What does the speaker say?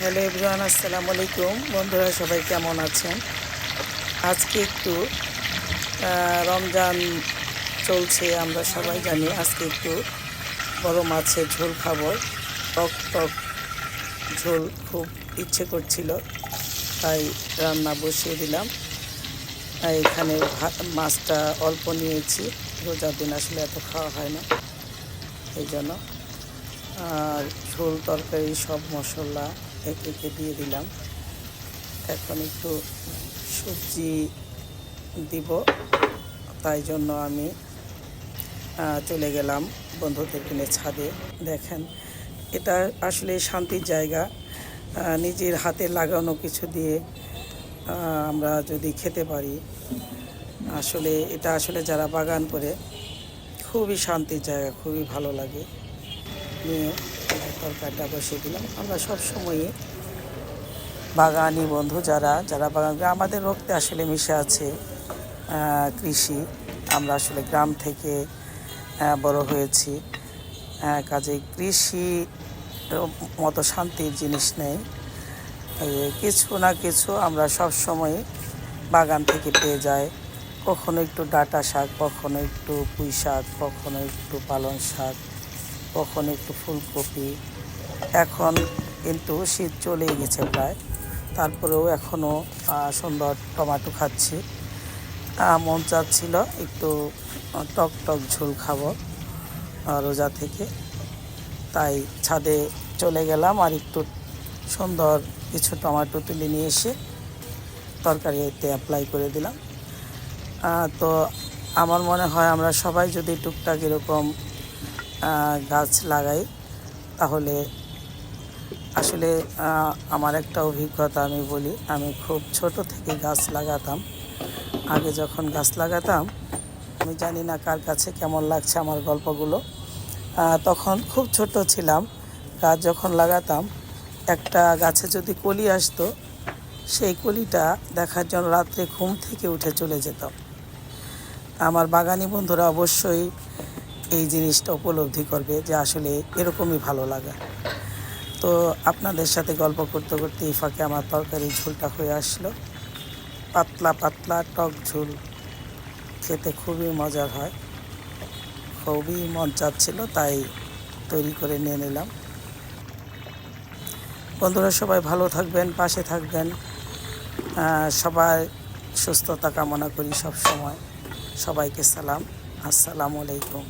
Hello everyone, আসসালামু আলাইকুম। বন্ধুরা সবাই কেমন আছেন? আজকে একটু রমজান চলছে, আমরা সবাই জানি। আজকে একটু বড় মাছের ঝোল খাবো। টক টক ঝোল খুব ইচ্ছে করছিল, তাই রান্না বসিয়ে দিলাম। এখানে মাছটা অল্প নিয়েছি, রোজার দিন আসলে এত খাওয়া হয় না, এই জন্য। আর ঝোল তরকারি সব মশলা একে একে দিয়ে দিলাম। এখন একটু সবজি দিব, তাই জন্য আমি চলে গেলাম বন্ধুদের কিনে ছাদে। দেখেন, এটা আসলে শান্তির জায়গা। নিজের হাতে লাগানো কিছু দিয়ে আমরা যদি খেতে পারি, আসলে এটা আসলে যারা বাগান করে খুবই শান্তির জায়গা, খুবই ভালো লাগে। নিয়ে তরকারিটা বসিয়ে দিলাম। আমরা সবসময়ই বাগানি বন্ধু যারা যারা বাগান, আমাদের রক্তে আসলে মিশে আছে কৃষি। আমরা আসলে গ্রাম থেকে বড় হয়েছি, কাজেই কৃষি মতো শান্তির জিনিস নেই। কিছু না কিছু আমরা সব সময় বাগান থেকে পেয়ে যাই। কখনো একটু ডাঁটা শাক, কখনো একটু পুঁই শাক, কখনো একটু পালং শাক, কখনো একটু ফুলকপি। এখন কিন্তু শীত চলেই গেছে প্রায়, তারপরেও এখনও সুন্দর টমেটো খাচ্ছি। মন চাচ্ছিল একটু টক টক ঝোল খাবো রোজা থেকে, তাই ছাদে চলে গেলাম আর একটু সুন্দর কিছু টমেটো তুলে নিয়ে এসে তরকারিতে অ্যাপ্লাই করে দিলাম। তো আমার মনে হয় আমরা সবাই যদি টুকটাক এরকম গাছ লাগাই, তাহলে আসলে আমার একটা অভিজ্ঞতা আমি বলি। আমি খুব ছোট থেকে গাছ লাগাতাম। আগে যখন গাছ লাগাতাম, আমি জানি না কার কাছে কেমন লাগছে আমার গল্পগুলো। তখন খুব ছোট ছিলাম, গাছ যখন লাগাতাম, একটা গাছে যদি কলি আসতো, সেই কলিটা দেখার জন্য রাত্রে ঘুম থেকে উঠে চলে যেতাম। আমার বাগানি বন্ধুরা অবশ্যই এই জিনিসটা উপলব্ধি করবে যে আসলে এরকমই ভালো লাগা। তো আপনাদের সাথে গল্প করতে করতে এই ফাঁকে আমার তরকারির ঝোলটা হয়ে আসলো। পাতলা পাতলা টক ঝোল, খেতে খুবই মজার হয়, খুবই মন চাচ্ছিল, তাই তৈরি করে নিয়ে নিলাম। বন্ধুরা সবাই ভালো থাকবেন, পাশে থাকবেন। সবাই সুস্থতা কামনা করি সব সময়। সবাইকে সালাম, আসসালামু আলাইকুম।